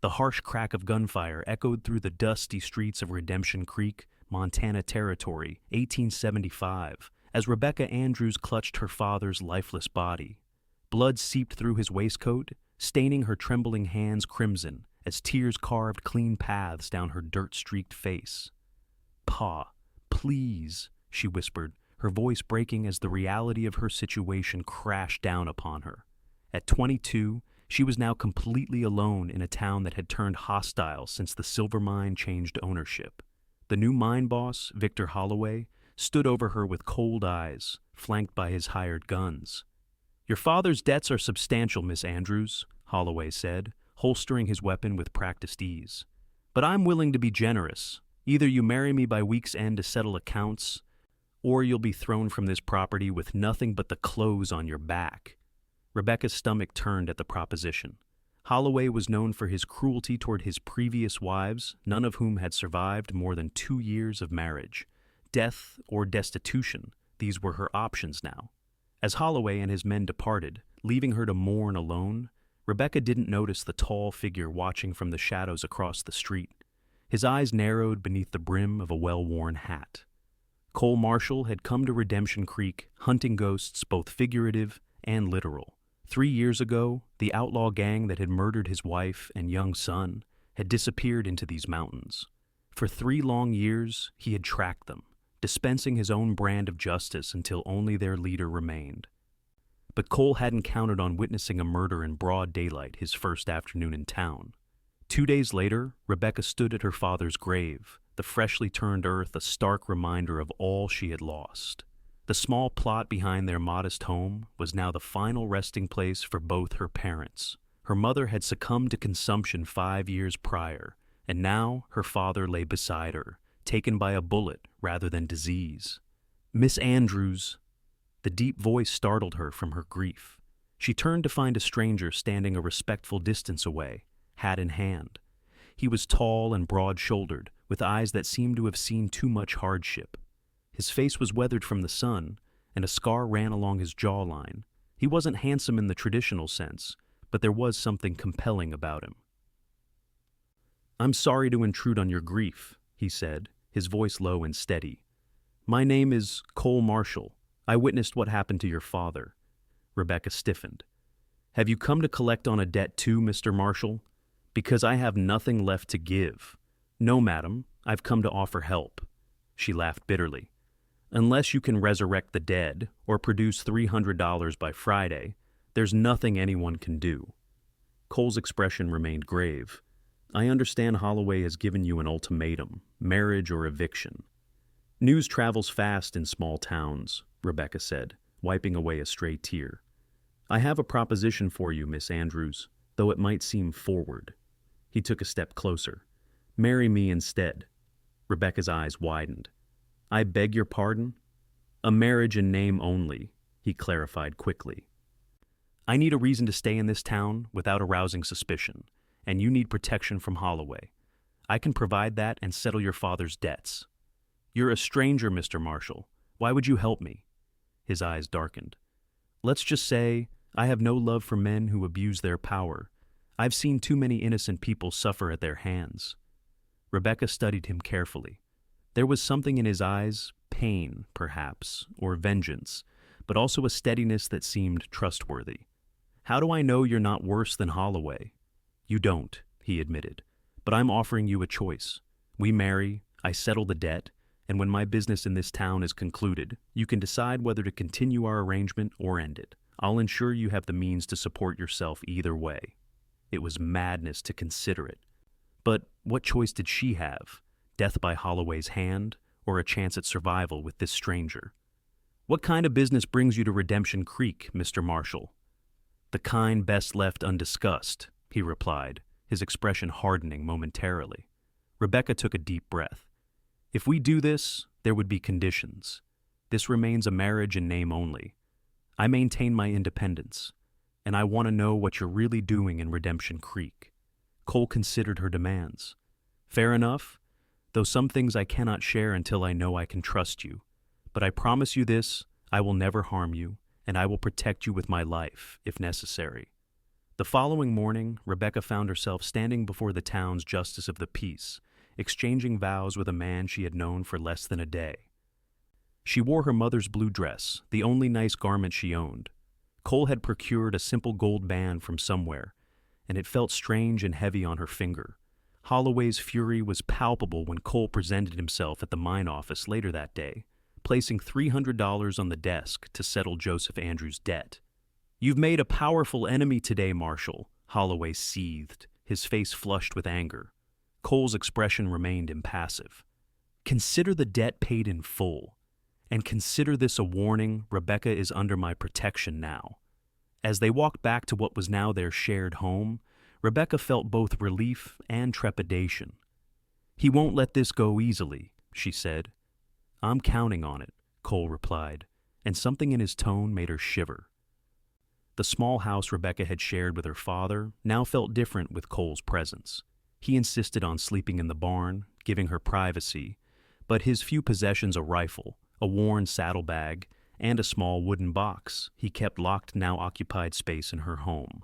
The harsh crack of gunfire echoed through the dusty streets of Redemption Creek, Montana Territory, 1875, as Rebecca Andrews clutched her father's lifeless body. Blood seeped through his waistcoat, staining her trembling hands crimson as tears carved clean paths down her dirt-streaked face. "Pa, please," she whispered, her voice breaking as the reality of her situation crashed down upon her. At 22, she was now completely alone in a town that had turned hostile since the silver mine changed ownership. The new mine boss, Victor Holloway, stood over her with cold eyes, flanked by his hired guns. "Your father's debts are substantial, Miss Andrews," Holloway said, holstering his weapon with practiced ease. "But I'm willing to be generous. Either you marry me by week's end to settle accounts, or you'll be thrown from this property with nothing but the clothes on your back." Rebecca's stomach turned at the proposition. Holloway was known for his cruelty toward his previous wives, none of whom had survived more than 2 years of marriage. Death or destitution, these were her options now. As Holloway and his men departed, leaving her to mourn alone, Rebecca didn't notice the tall figure watching from the shadows across the street. His eyes narrowed beneath the brim of a well-worn hat. Cole Marshall had come to Redemption Creek, hunting ghosts both figurative and literal. 3 years ago, the outlaw gang that had murdered his wife and young son had disappeared into these mountains. For 3 long years, he had tracked them, dispensing his own brand of justice until only their leader remained. But Cole hadn't counted on witnessing a murder in broad daylight his first afternoon in town. 2 days later, Rebecca stood at her father's grave, the freshly turned earth a stark reminder of all she had lost. The small plot behind their modest home was now the final resting place for both her parents. Her mother had succumbed to consumption 5 years prior, and now her father lay beside her, taken by a bullet rather than disease. "Miss Andrews." The deep voice startled her from her grief. She turned to find a stranger standing a respectful distance away, hat in hand. He was tall and broad-shouldered, with eyes that seemed to have seen too much hardship. His face was weathered from the sun, and a scar ran along his jawline. He wasn't handsome in the traditional sense, but there was something compelling about him. "I'm sorry to intrude on your grief," he said, his voice low and steady. "My name is Cole Marshall. I witnessed what happened to your father." Rebecca stiffened. "Have you come to collect on a debt too, Mr. Marshall? Because I have nothing left to give." "No, madam, I've come to offer help." She laughed bitterly. "Unless you can resurrect the dead or produce $300 by Friday, there's nothing anyone can do." Cole's expression remained grave. "I understand Holloway has given you an ultimatum, marriage or eviction." "News travels fast in small towns," Rebecca said, wiping away a stray tear. "I have a proposition for you, Miss Andrews, though it might seem forward." He took a step closer. "Marry me instead." Rebecca's eyes widened. "I beg your pardon?" "A marriage in name only," he clarified quickly. "I need a reason to stay in this town without arousing suspicion, and you need protection from Holloway. I can provide that and settle your father's debts." "You're a stranger, Mr. Marshall. Why would you help me?" His eyes darkened. "Let's just say I have no love for men who abuse their power. I've seen too many innocent people suffer at their hands." Rebecca studied him carefully. There was something in his eyes, pain, perhaps, or vengeance, but also a steadiness that seemed trustworthy. "How do I know you're not worse than Holloway?" "You don't," he admitted, "but I'm offering you a choice. We marry, I settle the debt, and when my business in this town is concluded, you can decide whether to continue our arrangement or end it. I'll ensure you have the means to support yourself either way." It was madness to consider it. But what choice did she have? Death by Holloway's hand, or a chance at survival with this stranger? "What kind of business brings you to Redemption Creek, Mr. Marshall?" "The kind best left undiscussed," he replied, his expression hardening momentarily. Rebecca took a deep breath. "If we do this, there would be conditions. This remains a marriage in name only. I maintain my independence, and I want to know what you're really doing in Redemption Creek." Cole considered her demands. "Fair enough, though some things I cannot share until I know I can trust you. But I promise you this, I will never harm you, and I will protect you with my life, if necessary." The following morning, Rebecca found herself standing before the town's justice of the peace, exchanging vows with a man she had known for less than a day. She wore her mother's blue dress, the only nice garment she owned. Cole had procured a simple gold band from somewhere, and it felt strange and heavy on her finger. Holloway's fury was palpable when Cole presented himself at the mine office later that day, placing $300 on the desk to settle Joseph Andrews' debt. "You've made a powerful enemy today, Marshal," Holloway seethed, his face flushed with anger. Cole's expression remained impassive. "Consider the debt paid in full. And consider this a warning, Rebecca is under my protection now." As they walked back to what was now their shared home, Rebecca felt both relief and trepidation. "He won't let this go easily," she said. "I'm counting on it," Cole replied, and something in his tone made her shiver. The small house Rebecca had shared with her father now felt different with Cole's presence. He insisted on sleeping in the barn, giving her privacy, but his few possessions, a rifle, a worn saddlebag, and a small wooden box, he kept locked now occupied space in her home.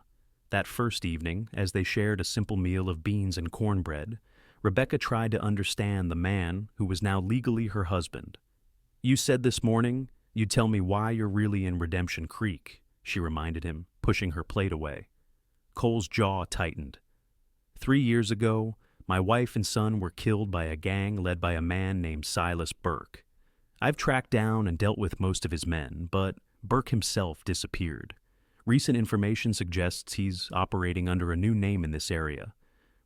That first evening, as they shared a simple meal of beans and cornbread, Rebecca tried to understand the man who was now legally her husband. "You said this morning you'd tell me why you're really in Redemption Creek," she reminded him, pushing her plate away. Cole's jaw tightened. 3 years ago, my wife and son were killed by a gang led by a man named Silas Burke. I've tracked down and dealt with most of his men, but Burke himself disappeared. Recent information suggests he's operating under a new name in this area.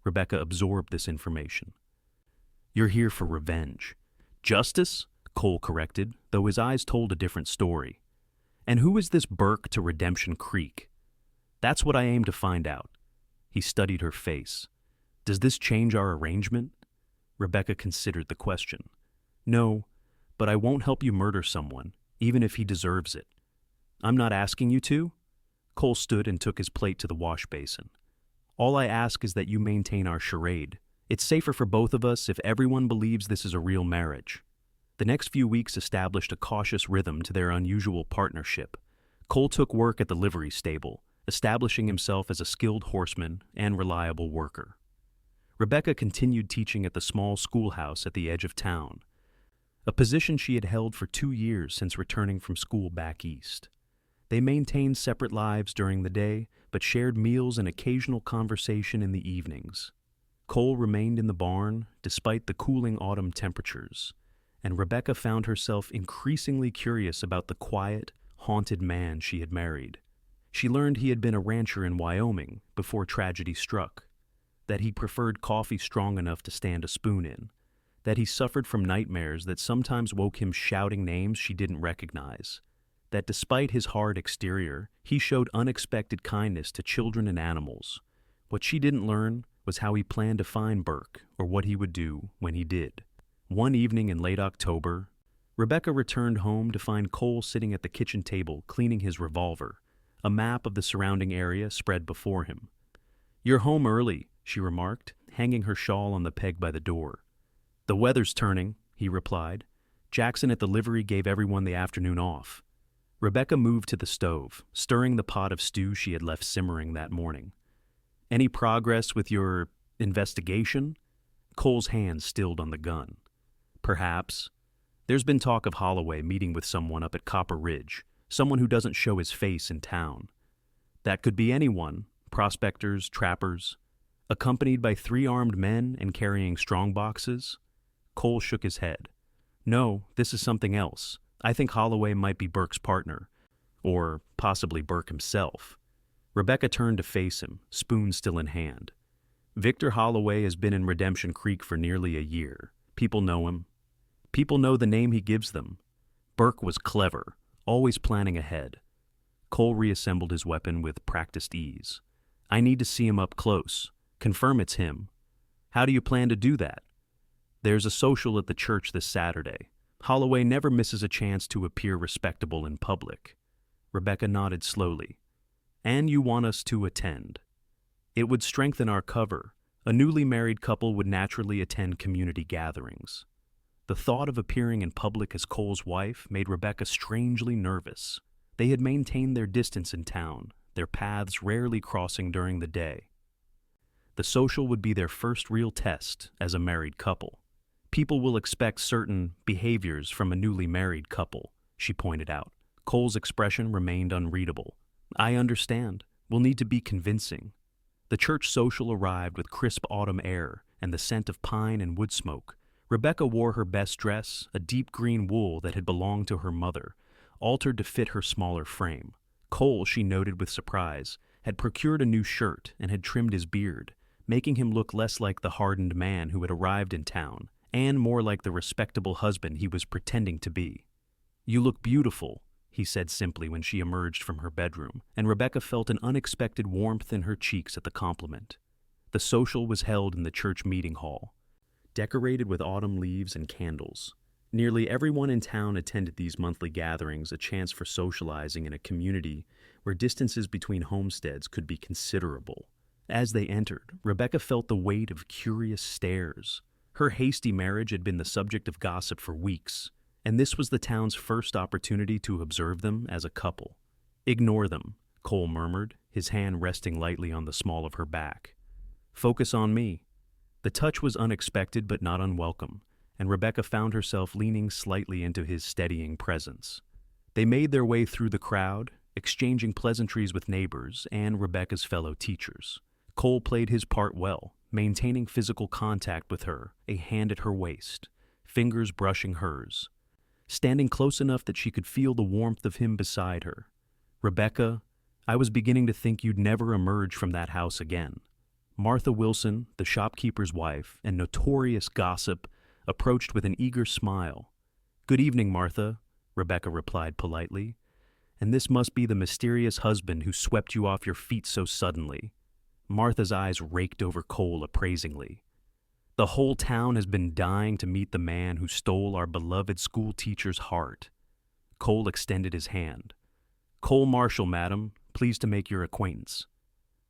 Rebecca absorbed this information. "You're here for revenge." "Justice?" Cole corrected, though his eyes told a different story. "And who is this Burke to Redemption Creek?" "That's what I aim to find out." He studied her face. "Does this change our arrangement?" Rebecca considered the question. "No, but I won't help you murder someone, even if he deserves it." "I'm not asking you to." Cole stood and took his plate to the wash basin. "All I ask is that you maintain our charade. It's safer for both of us if everyone believes this is a real marriage." The next few weeks established a cautious rhythm to their unusual partnership. Cole took work at the livery stable, establishing himself as a skilled horseman and reliable worker. Rebecca continued teaching at the small schoolhouse at the edge of town, a position she had held for 2 years since returning from school back east. They maintained separate lives during the day, but shared meals and occasional conversation in the evenings. Cole remained in the barn despite the cooling autumn temperatures, and Rebecca found herself increasingly curious about the quiet, haunted man she had married. She learned he had been a rancher in Wyoming before tragedy struck, that he preferred coffee strong enough to stand a spoon in, that he suffered from nightmares that sometimes woke him shouting names she didn't recognize, that despite his hard exterior, he showed unexpected kindness to children and animals. What she didn't learn was how he planned to find Burke or what he would do when he did. One evening in late October, Rebecca returned home to find Cole sitting at the kitchen table cleaning his revolver, a map of the surrounding area spread before him. "You're home early," she remarked, hanging her shawl on the peg by the door. "The weather's turning," he replied. "Jackson at the livery gave everyone the afternoon off." Rebecca moved to the stove, stirring the pot of stew she had left simmering that morning. "Any progress with your investigation?" Cole's hand stilled on the gun. "Perhaps. There's been talk of Holloway meeting with someone up at Copper Ridge, someone who doesn't show his face in town. That could be anyone, prospectors, trappers, accompanied by 3 armed men and carrying strongboxes." Cole shook his head. "No, this is something else. I think Holloway might be Burke's partner, or possibly Burke himself." Rebecca turned to face him, spoon still in hand. "Victor Holloway has been in Redemption Creek for nearly a year. People know him. People know the name he gives them. Burke was clever, always planning ahead." Cole reassembled his weapon with practiced ease. "I need to see him up close. Confirm it's him." "How do you plan to do that?" "There's a social at the church this Saturday. Holloway never misses a chance to appear respectable in public." Rebecca nodded slowly. "And you want us to attend?" "It would strengthen our cover. A newly married couple would naturally attend community gatherings." The thought of appearing in public as Cole's wife made Rebecca strangely nervous. They had maintained their distance in town, their paths rarely crossing during the day. The social would be their first real test as a married couple. People will expect certain behaviors from a newly married couple, she pointed out. Cole's expression remained unreadable. I understand. We'll need to be convincing. The church social arrived with crisp autumn air and the scent of pine and wood smoke. Rebecca wore her best dress, a deep green wool that had belonged to her mother, altered to fit her smaller frame. Cole, she noted with surprise, had procured a new shirt and had trimmed his beard, making him look less like the hardened man who had arrived in town, and more like the respectable husband he was pretending to be. You look beautiful, he said simply when she emerged from her bedroom, and Rebecca felt an unexpected warmth in her cheeks at the compliment. The social was held in the church meeting hall, decorated with autumn leaves and candles. Nearly everyone in town attended these monthly gatherings, a chance for socializing in a community where distances between homesteads could be considerable. As they entered, Rebecca felt the weight of curious stares. Her hasty marriage had been the subject of gossip for weeks, and this was the town's first opportunity to observe them as a couple. Ignore them, Cole murmured, his hand resting lightly on the small of her back. Focus on me. The touch was unexpected but not unwelcome, and Rebecca found herself leaning slightly into his steadying presence. They made their way through the crowd, exchanging pleasantries with neighbors and Rebecca's fellow teachers. Cole played his part well, maintaining physical contact with her, a hand at her waist, fingers brushing hers, standing close enough that she could feel the warmth of him beside her. Rebecca, I was beginning to think you'd never emerge from that house again. Martha Wilson, the shopkeeper's wife and notorious gossip, approached with an eager smile. Good evening, Martha, Rebecca replied politely. And this must be the mysterious husband who swept you off your feet so suddenly. Martha's eyes raked over Cole appraisingly. The whole town has been dying to meet the man who stole our beloved school teacher's heart. Cole extended his hand. Cole Marshall, madam, pleased to make your acquaintance.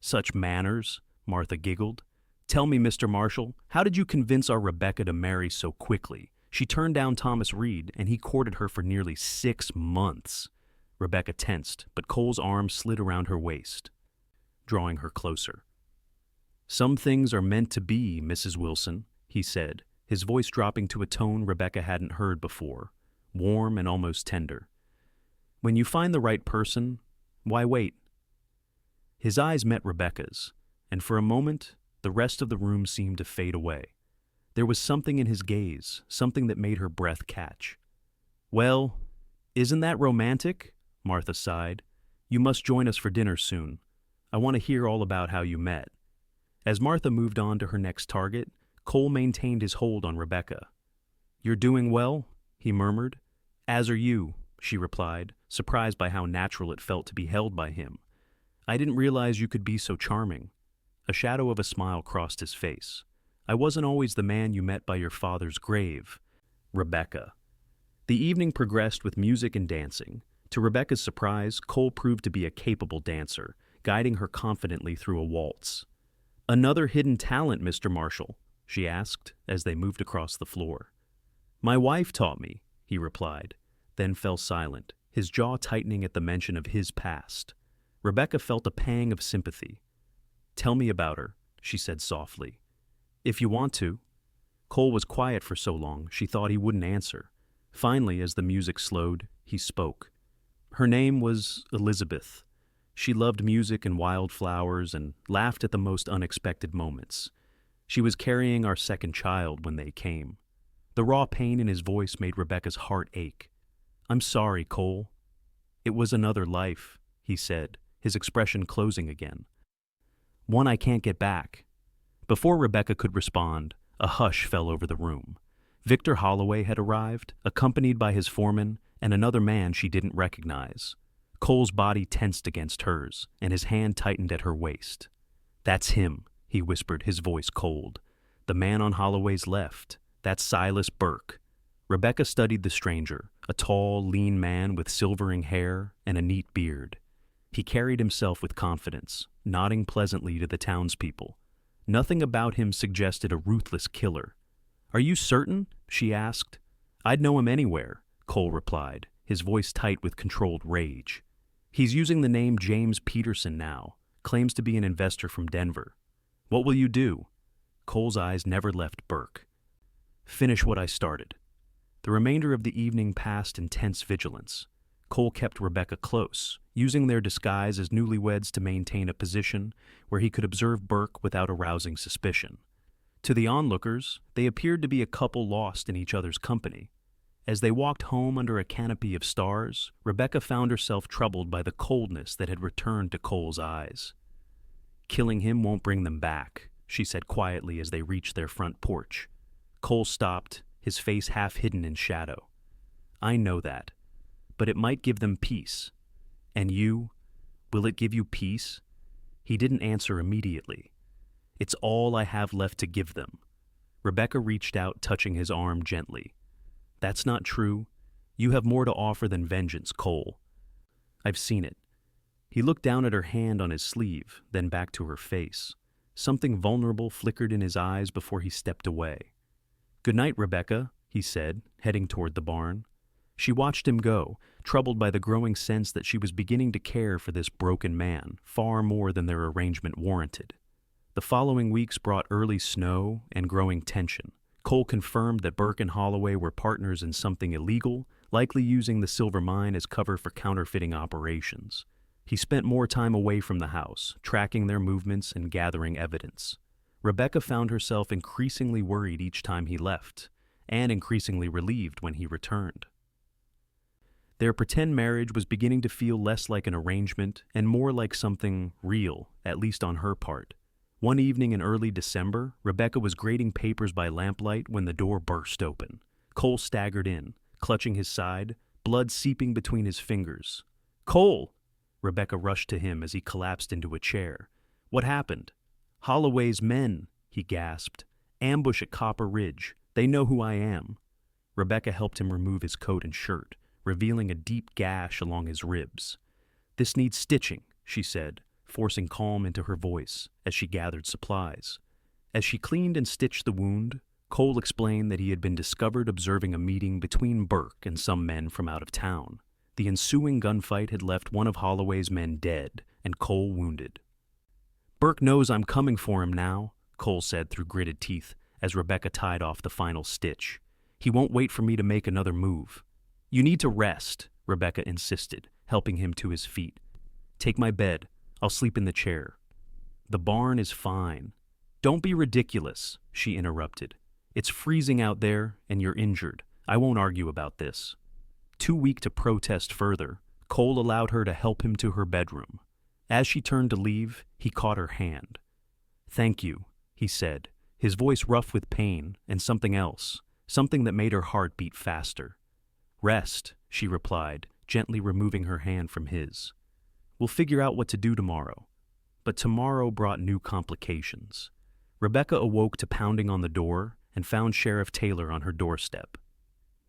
Such manners, Martha giggled. Tell me, Mr. Marshall, how did you convince our Rebecca to marry so quickly? She turned down Thomas Reed, and he courted her for nearly 6 months. Rebecca tensed, but Cole's arm slid around her waist, drawing her closer. Some things are meant to be, Mrs. Wilson, he said, his voice dropping to a tone Rebecca hadn't heard before, warm and almost tender. When you find the right person, why wait? His eyes met Rebecca's, and for a moment, the rest of the room seemed to fade away. There was something in his gaze, something that made her breath catch. Well, isn't that romantic? Martha sighed. You must join us for dinner soon. I want to hear all about how you met. As Martha moved on to her next target, Cole maintained his hold on Rebecca. You're doing well, he murmured. As are you, she replied, surprised by how natural it felt to be held by him. I didn't realize you could be so charming. A shadow of a smile crossed his face. I wasn't always the man you met by your father's grave. Rebecca. The evening progressed with music and dancing. To Rebecca's surprise, Cole proved to be a capable dancer, guiding her confidently through a waltz. Another hidden talent, Mr. Marshall, she asked as they moved across the floor. My wife taught me, he replied, then fell silent, his jaw tightening at the mention of his past. Rebecca felt a pang of sympathy. Tell me about her, she said softly. If you want to. Cole was quiet for so long, she thought he wouldn't answer. Finally, as the music slowed, he spoke. Her name was Elizabeth. She loved music and wildflowers and laughed at the most unexpected moments. She was carrying our second child when they came. The raw pain in his voice made Rebecca's heart ache. I'm sorry, Cole. It was another life, he said, his expression closing again. One I can't get back. Before Rebecca could respond, a hush fell over the room. Victor Holloway had arrived, accompanied by his foreman and another man she didn't recognize. Cole's body tensed against hers, and his hand tightened at her waist. That's him, he whispered, his voice cold. The man on Holloway's left. That's Silas Burke. Rebecca studied the stranger, a tall, lean man with silvering hair and a neat beard. He carried himself with confidence, nodding pleasantly to the townspeople. Nothing about him suggested a ruthless killer. Are you certain? She asked. I'd know him anywhere, Cole replied, his voice tight with controlled rage. He's using the name James Peterson now, claims to be an investor from Denver. What will you do? Cole's eyes never left Burke. Finish what I started. The remainder of the evening passed in tense vigilance. Cole kept Rebecca close, using their disguise as newlyweds to maintain a position where he could observe Burke without arousing suspicion. To the onlookers, they appeared to be a couple lost in each other's company. As they walked home under a canopy of stars, Rebecca found herself troubled by the coldness that had returned to Cole's eyes. Killing him won't bring them back, she said quietly as they reached their front porch. Cole stopped, his face half hidden in shadow. I know that, but it might give them peace. And you, will it give you peace? He didn't answer immediately. It's all I have left to give them. Rebecca reached out, touching his arm gently. That's not true. You have more to offer than vengeance, Cole. I've seen it. He looked down at her hand on his sleeve, then back to her face. Something vulnerable flickered in his eyes before he stepped away. Good night, Rebecca, he said, heading toward the barn. She watched him go, troubled by the growing sense that she was beginning to care for this broken man far more than their arrangement warranted. The following weeks brought early snow and growing tension. Cole confirmed that Burke and Holloway were partners in something illegal, likely using the silver mine as cover for counterfeiting operations. He spent more time away from the house, tracking their movements and gathering evidence. Rebecca found herself increasingly worried each time he left, and increasingly relieved when he returned. Their pretend marriage was beginning to feel less like an arrangement and more like something real, at least on her part. One evening in early December, Rebecca was grading papers by lamplight when the door burst open. Cole staggered in, clutching his side, blood seeping between his fingers. Cole! Rebecca rushed to him as he collapsed into a chair. What happened? Holloway's men, he gasped. Ambush at Copper Ridge. They know who I am. Rebecca helped him remove his coat and shirt, revealing a deep gash along his ribs. This needs stitching, she said, forcing calm into her voice as she gathered supplies. As she cleaned and stitched the wound, Cole explained that he had been discovered observing a meeting between Burke and some men from out of town. The ensuing gunfight had left one of Holloway's men dead and Cole wounded. Burke knows I'm coming for him now, Cole said through gritted teeth as Rebecca tied off the final stitch. He won't wait for me to make another move. You need to rest, Rebecca insisted, helping him to his feet. Take my bed. I'll sleep in the chair. The barn is fine. Don't be ridiculous, she interrupted. It's freezing out there, and you're injured. I won't argue about this. Too weak to protest further, Cole allowed her to help him to her bedroom. As she turned to leave, he caught her hand. Thank you, he said, his voice rough with pain and something else, something that made her heart beat faster. Rest, she replied, gently removing her hand from his. We'll figure out what to do tomorrow. But tomorrow brought new complications. Rebecca awoke to pounding on the door and found Sheriff Taylor on her doorstep.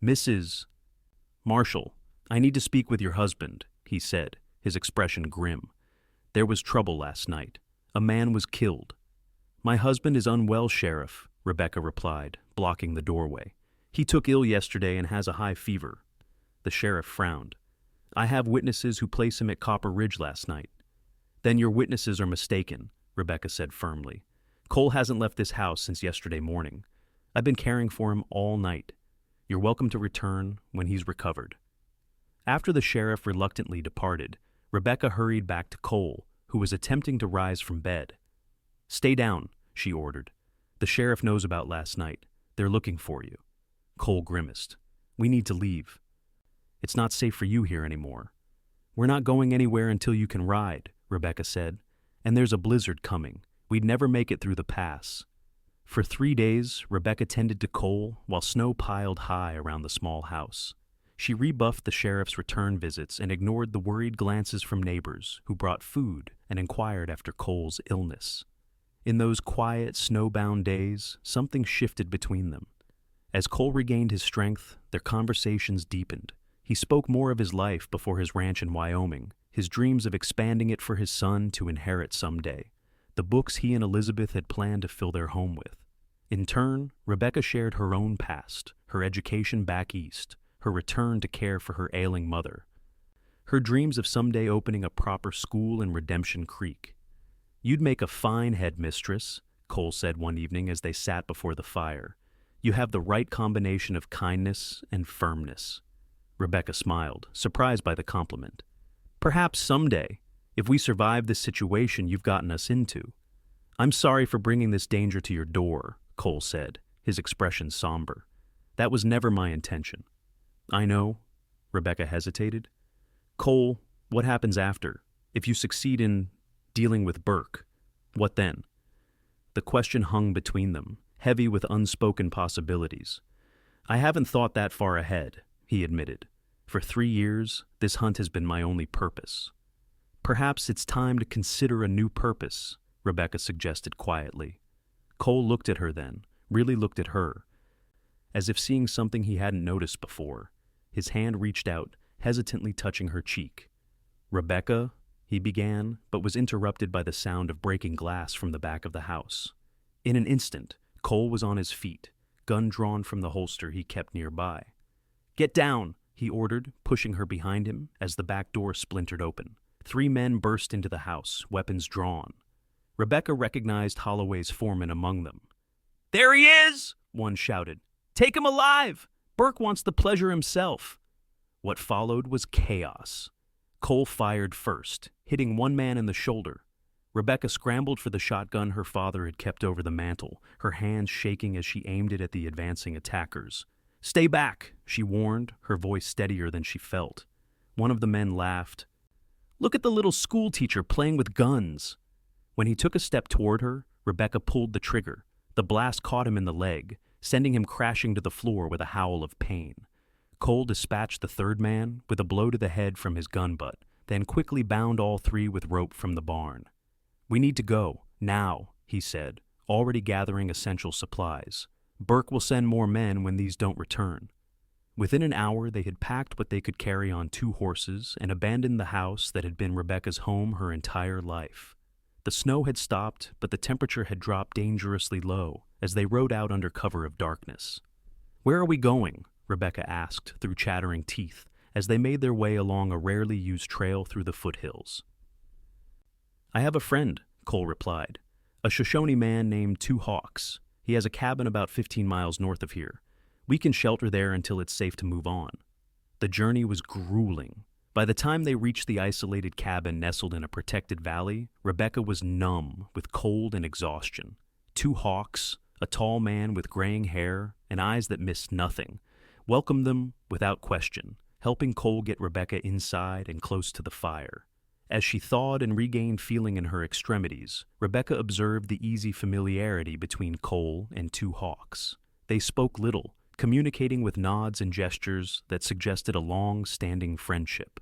Mrs. Marshall, I need to speak with your husband, he said, his expression grim. There was trouble last night. A man was killed. My husband is unwell, Sheriff, Rebecca replied, blocking the doorway. He took ill yesterday and has a high fever. The sheriff frowned. I have witnesses who place him at Copper Ridge last night. Then your witnesses are mistaken, Rebecca said firmly. Cole hasn't left this house since yesterday morning. I've been caring for him all night. You're welcome to return when he's recovered. After the sheriff reluctantly departed, Rebecca hurried back to Cole, who was attempting to rise from bed. Stay down, she ordered. The sheriff knows about last night. They're looking for you. Cole grimaced. We need to leave. It's not safe for you here anymore. We're not going anywhere until you can ride, Rebecca said. And there's a blizzard coming. We'd never make it through the pass. For 3 days, Rebecca tended to Cole while snow piled high around the small house. She rebuffed the sheriff's return visits and ignored the worried glances from neighbors who brought food and inquired after Cole's illness. In those quiet, snowbound days, something shifted between them. As Cole regained his strength, their conversations deepened. He spoke more of his life before his ranch in Wyoming, his dreams of expanding it for his son to inherit someday, the books he and Elizabeth had planned to fill their home with. In turn, Rebecca shared her own past, her education back east, her return to care for her ailing mother. her dreams of someday opening a proper school in Redemption Creek. "You'd make a fine headmistress," Cole said one evening as they sat before the fire. "You have the right combination of kindness and firmness." Rebecca smiled, surprised by the compliment. "Perhaps someday, if we survive this situation you've gotten us into." "I'm sorry for bringing this danger to your door," Cole said, his expression somber. "That was never my intention." "I know," Rebecca hesitated. "Cole, what happens after? If you succeed in dealing with Burke, what then?" The question hung between them, heavy with unspoken possibilities. "I haven't thought that far ahead," he admitted. "For 3 years, this hunt has been my only purpose." "Perhaps it's time to consider a new purpose," Rebecca suggested quietly. Cole looked at her then, really looked at her, as if seeing something he hadn't noticed before. His hand reached out, hesitantly touching her cheek. "Rebecca," he began, but was interrupted by the sound of breaking glass from the back of the house. In an instant, Cole was on his feet, gun drawn from the holster he kept nearby. "Get down!" he ordered, pushing her behind him as the back door splintered open. 3 men burst into the house, weapons drawn. Rebecca recognized Holloway's foreman among them. "There he is!" one shouted. "Take him alive! Burke wants the pleasure himself." What followed was chaos. Cole fired first, hitting one man in the shoulder. Rebecca scrambled for the shotgun her father had kept over the mantel, her hands shaking as she aimed it at the advancing attackers. "Stay back," she warned, her voice steadier than she felt. One of the men laughed. "Look at the little schoolteacher playing with guns." When he took a step toward her, Rebecca pulled the trigger. The blast caught him in the leg, sending him crashing to the floor with a howl of pain. Cole dispatched the third man with a blow to the head from his gun butt, then quickly bound all 3 with rope from the barn. "We need to go, now," he said, already gathering essential supplies. "Burke will send more men when these don't return." Within an hour, they had packed what they could carry on 2 horses and abandoned the house that had been Rebecca's home her entire life. The snow had stopped, but the temperature had dropped dangerously low as they rode out under cover of darkness. "Where are we going?" Rebecca asked through chattering teeth as they made their way along a rarely used trail through the foothills. "I have a friend," Cole replied, "a Shoshone man named Two Hawks. He has a cabin about 15 miles north of here. We can shelter there until it's safe to move on." The journey was grueling. By the time they reached the isolated cabin nestled in a protected valley, Rebecca was numb with cold and exhaustion. Two Hawks, a tall man with graying hair and eyes that missed nothing, welcomed them without question, helping Cole get Rebecca inside and close to the fire. As she thawed and regained feeling in her extremities, Rebecca observed the easy familiarity between Cole and Two Hawks. They spoke little, communicating with nods and gestures that suggested a long-standing friendship.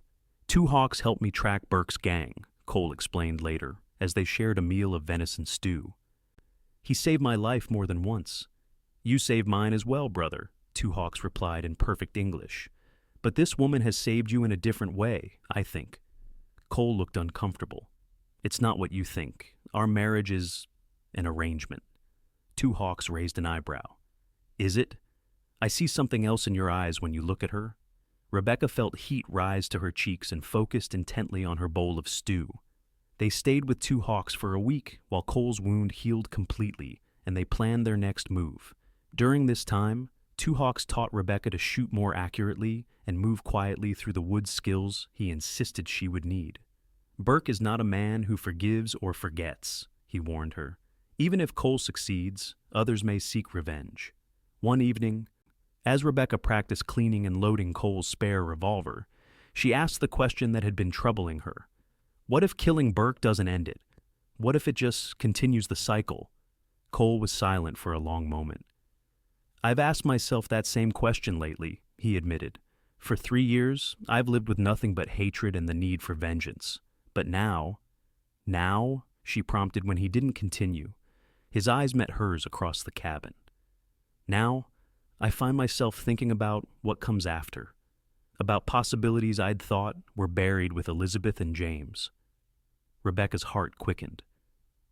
"Two Hawks helped me track Burke's gang," Cole explained later, as they shared a meal of venison stew. "He saved my life more than once." "You saved mine as well, brother," Two Hawks replied in perfect English. "But this woman has saved you in a different way, I think." Cole looked uncomfortable. "It's not what you think. Our marriage is an arrangement." Two Hawks raised an eyebrow. "Is it? I see something else in your eyes when you look at her." Rebecca felt heat rise to her cheeks and focused intently on her bowl of stew. They stayed with Two Hawks for a week while Cole's wound healed completely, and they planned their next move. During this time, Two Hawks taught Rebecca to shoot more accurately and move quietly through the woods, skills he insisted she would need. "Burke is not a man who forgives or forgets," he warned her. "Even if Cole succeeds, others may seek revenge." One evening, as Rebecca practiced cleaning and loading Cole's spare revolver, she asked the question that had been troubling her. What if killing Burke doesn't end it? What if it just continues the cycle? Cole was silent for a long moment. "I've asked myself that same question lately," he admitted. "For 3 years, I've lived with nothing but hatred and the need for vengeance. But now," she prompted when he didn't continue. His eyes met hers across the cabin. "Now, I find myself thinking about what comes after, about possibilities I'd thought were buried with Elizabeth and James." Rebecca's heart quickened.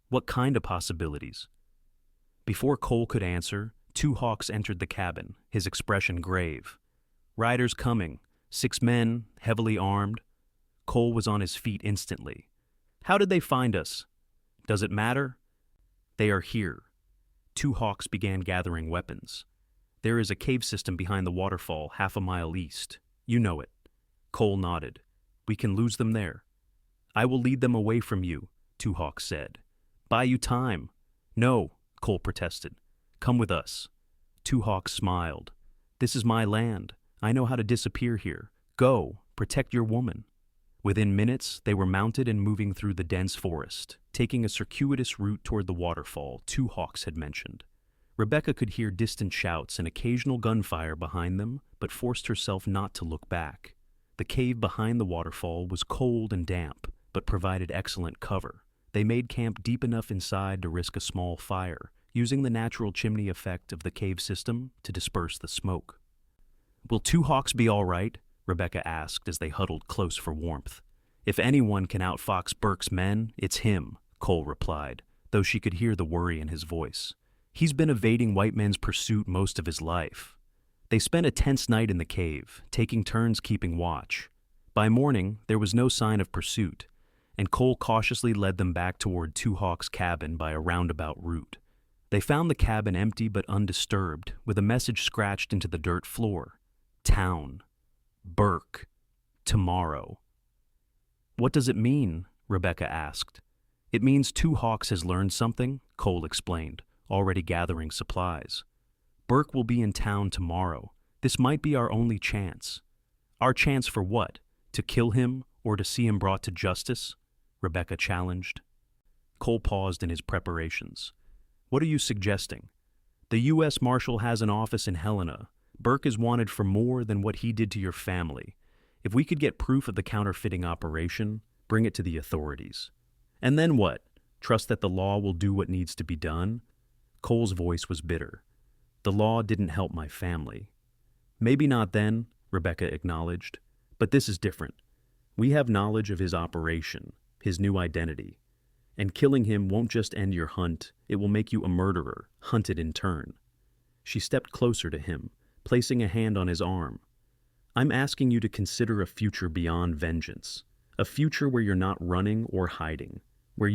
"What kind of possibilities?" Before Cole could answer, Two Hawks entered the cabin, his expression grave. "Riders coming, 6 men, heavily armed." Cole was on his feet instantly. How did they find us? Does it matter? They are here. Two hawks began gathering weapons. There is a cave system behind the waterfall 1/2 mile east. You know it. Cole nodded. We can lose them there. I will lead them away from you, Two Hawks said. Buy you time. No, Cole protested. Come with us. Two Hawks smiled. This is my land. I know how to disappear here. Go, protect your woman. Within minutes, they were mounted and moving through the dense forest, taking a circuitous route toward the waterfall Two Hawks had mentioned. Rebecca could hear distant shouts and occasional gunfire behind them, but forced herself not to look back. The cave behind the waterfall was cold and damp, but provided excellent cover. They made camp deep enough inside to risk a small fire, using the natural chimney effect of the cave system to disperse the smoke. Will Two Hawks be all right? Rebecca asked as they huddled close for warmth. If anyone can outfox Burke's men, it's him, Cole replied, though she could hear the worry in his voice. He's been evading white men's pursuit most of his life. They spent a tense night in the cave, taking turns keeping watch. By morning, there was no sign of pursuit, and Cole cautiously led them back toward Two Hawks' cabin by a roundabout route. They found the cabin empty but undisturbed, with a message scratched into the dirt floor. Town. Burke. Tomorrow. What does it mean? Rebecca asked. It means Two Hawks has learned something, Cole explained, already gathering supplies. Burke will be in town tomorrow. This might be our only chance. Our chance for what? To kill him or to see him brought to justice? Rebecca challenged. Cole paused in his preparations. What are you suggesting? The U.S. Marshal has an office in Helena. Burke is wanted for more than what he did to your family. If we could get proof of the counterfeiting operation, bring it to the authorities. And then what? Trust that the law will do what needs to be done? Cole's voice was bitter. The law didn't help my family. Maybe not then, Rebecca acknowledged, but this is different. We have knowledge of his operation, his new identity. And killing him won't just end your hunt, it will make you a murderer, hunted in turn. She stepped closer to him, placing a hand on his arm. I'm asking you to consider a future beyond vengeance, a future where you're not running or hiding, where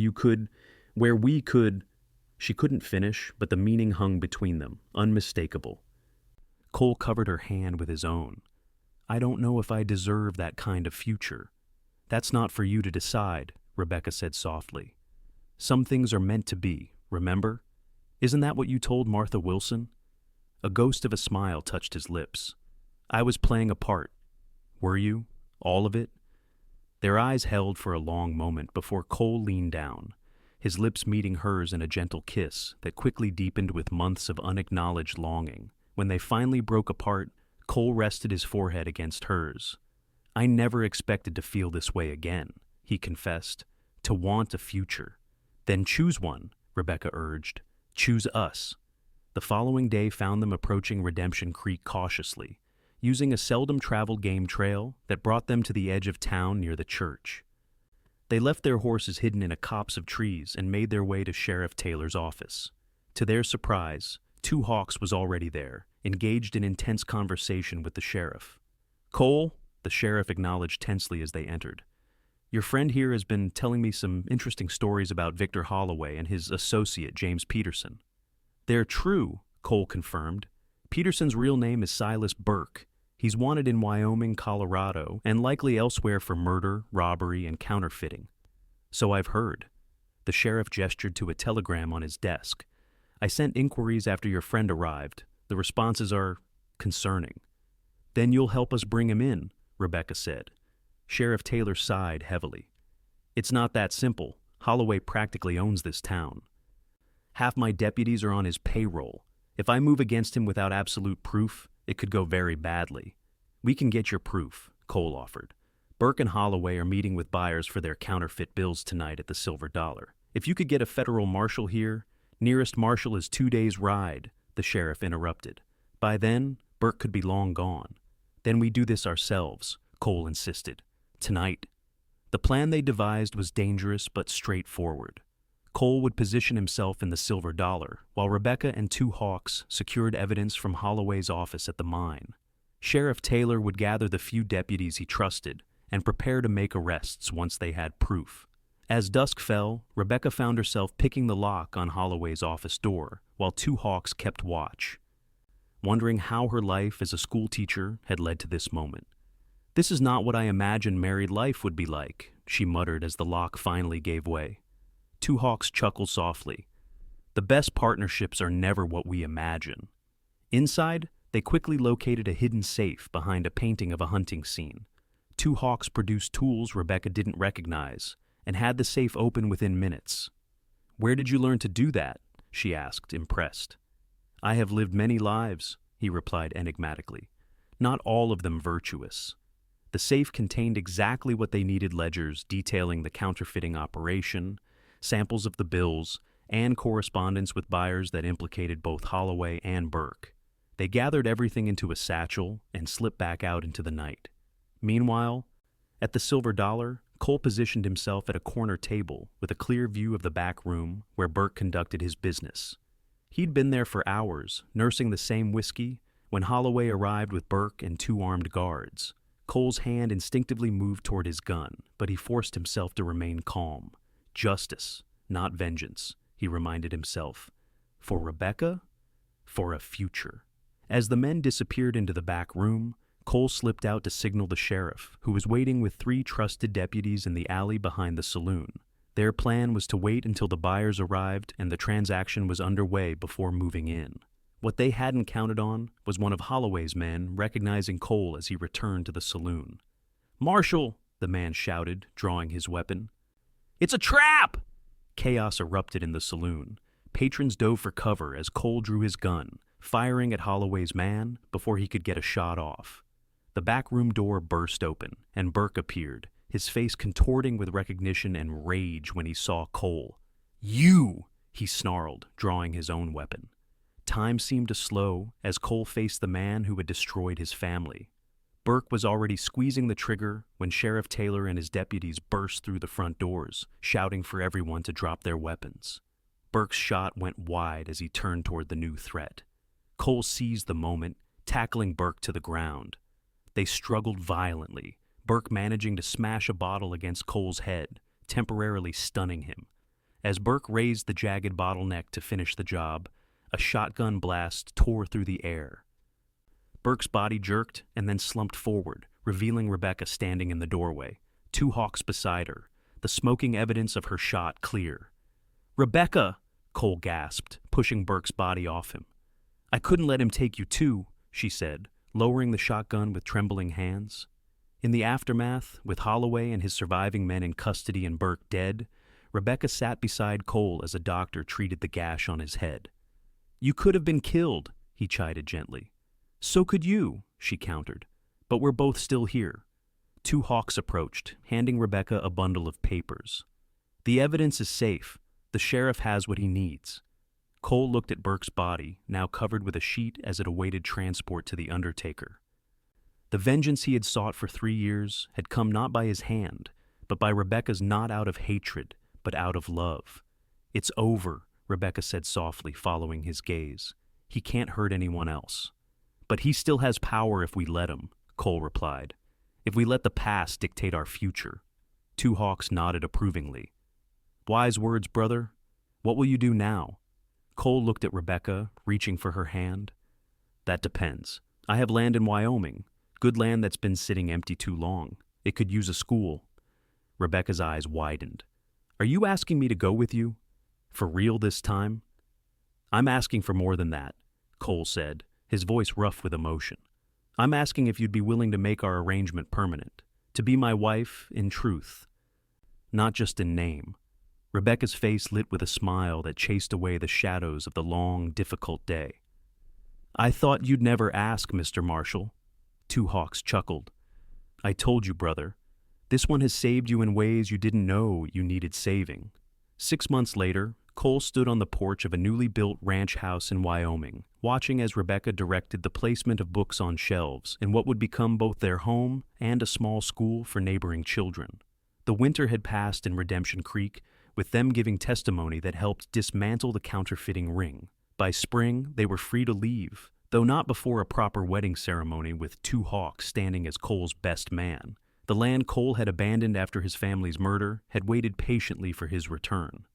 we could. She couldn't finish, but the meaning hung between them, unmistakable. Cole covered her hand with his own. I don't know if I deserve that kind of future. That's not for you to decide, Rebecca said softly. Some things are meant to be, remember? Isn't that what you told Martha Wilson? A ghost of a smile touched his lips. I was playing a part. Were you? All of it? Their eyes held for a long moment before Cole leaned down, his lips meeting hers in a gentle kiss that quickly deepened with months of unacknowledged longing. When they finally broke apart, Cole rested his forehead against hers. I never expected to feel this way again, he confessed, to want a future. Then choose one, Rebecca urged. Choose us. The following day found them approaching Redemption Creek cautiously, using a seldom-traveled game trail that brought them to the edge of town near the church. They left their horses hidden in a copse of trees and made their way to Sheriff Taylor's office. To their surprise, Two Hawks was already there, engaged in intense conversation with the sheriff. Cole, the sheriff acknowledged tensely as they entered. Your friend here has been telling me some interesting stories about Victor Holloway and his associate, James Peterson. They're true, Cole confirmed. Peterson's real name is Silas Burke. He's wanted in Wyoming, Colorado, and likely elsewhere for murder, robbery, and counterfeiting. So I've heard. The sheriff gestured to a telegram on his desk. I sent inquiries after your friend arrived. The responses are concerning. Then you'll help us bring him in, Rebecca said. Sheriff Taylor sighed heavily. It's not that simple. Holloway practically owns this town. Half my deputies are on his payroll. If I move against him without absolute proof, it could go very badly. We can get your proof, Cole offered. Burke and Holloway are meeting with buyers for their counterfeit bills tonight at the Silver Dollar. If you could get a federal marshal here, nearest marshal is 2 days' ride, the sheriff interrupted. By then, Burke could be long gone. Then we do this ourselves, Cole insisted. Tonight. The plan they devised was dangerous but straightforward. Cole would position himself in the Silver Dollar, while Rebecca and Two Hawks secured evidence from Holloway's office at the mine. Sheriff Taylor would gather the few deputies he trusted and prepare to make arrests once they had proof. As dusk fell, Rebecca found herself picking the lock on Holloway's office door, while two hawks kept watch, wondering how her life as a schoolteacher had led to this moment. "This is not what I imagined married life would be like," she muttered as the lock finally gave way. Two hawks chuckled softly. "The best partnerships are never what we imagine." Inside, they quickly located a hidden safe behind a painting of a hunting scene. Two hawks produced tools Rebecca didn't recognize and had the safe open within minutes. "Where did you learn to do that?" she asked, impressed. "I have lived many lives," he replied enigmatically, "not all of them virtuous." The safe contained exactly what they needed: ledgers detailing the counterfeiting operation, samples of the bills, and correspondence with buyers that implicated both Holloway and Burke. They gathered everything into a satchel and slipped back out into the night. Meanwhile, at the Silver Dollar, Cole positioned himself at a corner table with a clear view of the back room where Burke conducted his business. He'd been there for hours, nursing the same whiskey, when Holloway arrived with Burke and two armed guards. Cole's hand instinctively moved toward his gun, but he forced himself to remain calm. Justice, not vengeance, he reminded himself. For Rebecca, for a future. As the men disappeared into the back room, Cole slipped out to signal the sheriff, who was waiting with 3 trusted deputies in the alley behind the saloon. Their plan was to wait until the buyers arrived and the transaction was underway before moving in. What they hadn't counted on was one of Holloway's men recognizing Cole as he returned to the saloon. "Marshal!" the man shouted, drawing his weapon. "It's a trap!" Chaos erupted in the saloon. Patrons dove for cover as Cole drew his gun, firing at Holloway's man before he could get a shot off. The back room door burst open, and Burke appeared, his face contorting with recognition and rage when he saw Cole. "You!" he snarled, drawing his own weapon. Time seemed to slow as Cole faced the man who had destroyed his family. Burke was already squeezing the trigger when Sheriff Taylor and his deputies burst through the front doors, shouting for everyone to drop their weapons. Burke's shot went wide as he turned toward the new threat. Cole seized the moment, tackling Burke to the ground. They struggled violently, Burke managing to smash a bottle against Cole's head, temporarily stunning him. As Burke raised the jagged bottleneck to finish the job, a shotgun blast tore through the air. Burke's body jerked and then slumped forward, revealing Rebecca standing in the doorway, 2 hawks beside her, the smoking evidence of her shot clear. "Rebecca!" Cole gasped, pushing Burke's body off him. "I couldn't let him take you too," she said, lowering the shotgun with trembling hands. In the aftermath, with Holloway and his surviving men in custody and Burke dead, Rebecca sat beside Cole as a doctor treated the gash on his head. "You could have been killed," he chided gently. "So could you," she countered, "but we're both still here." 2 hawks approached, handing Rebecca a bundle of papers. "The evidence is safe. The sheriff has what he needs." Cole looked at Burke's body, now covered with a sheet as it awaited transport to the undertaker. The vengeance he had sought for 3 years had come not by his hand, but by Rebecca's, not out of hatred, but out of love. "It's over," Rebecca said softly, following his gaze. "He can't hurt anyone else." "But he still has power if we let him," Cole replied. "If we let the past dictate our future." 2 hawks nodded approvingly. "Wise words, brother. What will you do now?" Cole looked at Rebecca, reaching for her hand. "That depends. I have land in Wyoming, good land that's been sitting empty too long. It could use a school." Rebecca's eyes widened. "Are you asking me to go with you? For real this time?" "I'm asking for more than that," Cole said, his voice rough with emotion. "I'm asking if you'd be willing to make our arrangement permanent, to be my wife in truth, not just in name." Rebecca's face lit with a smile that chased away the shadows of the long, difficult day. "I thought you'd never ask, Mr. Marshal." 2 hawks chuckled. "I told you, brother. This one has saved you in ways you didn't know you needed saving." 6 months later, Cole stood on the porch of a newly built ranch house in Wyoming, watching as Rebecca directed the placement of books on shelves in what would become both their home and a small school for neighboring children. The winter had passed in Redemption Creek, with them giving testimony that helped dismantle the counterfeiting ring. By spring, they were free to leave, though not before a proper wedding ceremony with 2 hawks standing as Cole's best man. The land Cole had abandoned after his family's murder had waited patiently for his return.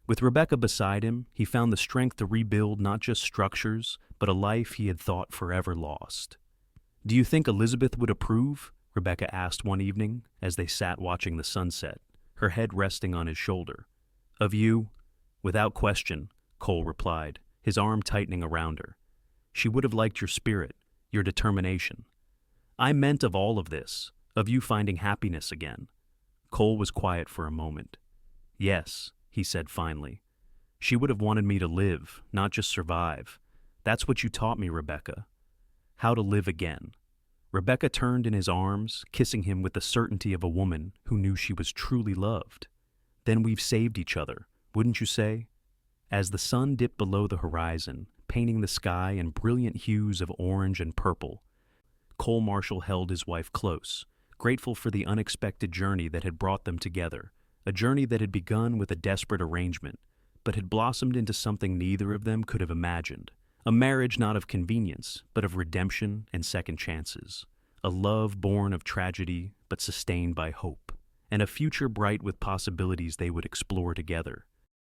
With Rebecca beside him, he found the strength to rebuild not just structures, but a life he had thought forever lost. "Do you think Elizabeth would approve?" Rebecca asked one evening as they sat watching the sunset, her head resting on his shoulder. "Of you?" "Without question," Cole replied, his arm tightening around her. "She would have liked your spirit, your determination." "I meant of all of this, of you finding happiness again." Cole was quiet for a moment. "Yes," he said finally. "She would have wanted me to live, not just survive. That's what you taught me, Rebecca. How to live again." Rebecca turned in his arms, kissing him with the certainty of a woman who knew she was truly loved. "Then we've saved each other, wouldn't you say?" As the sun dipped below the horizon, painting the sky in brilliant hues of orange and purple, Cole Marshall held his wife close, grateful for the unexpected journey that had brought them together, a journey that had begun with a desperate arrangement, but had blossomed into something neither of them could have imagined. A marriage not of convenience, but of redemption and second chances. A love born of tragedy, but sustained by hope. And a future bright with possibilities they would explore together.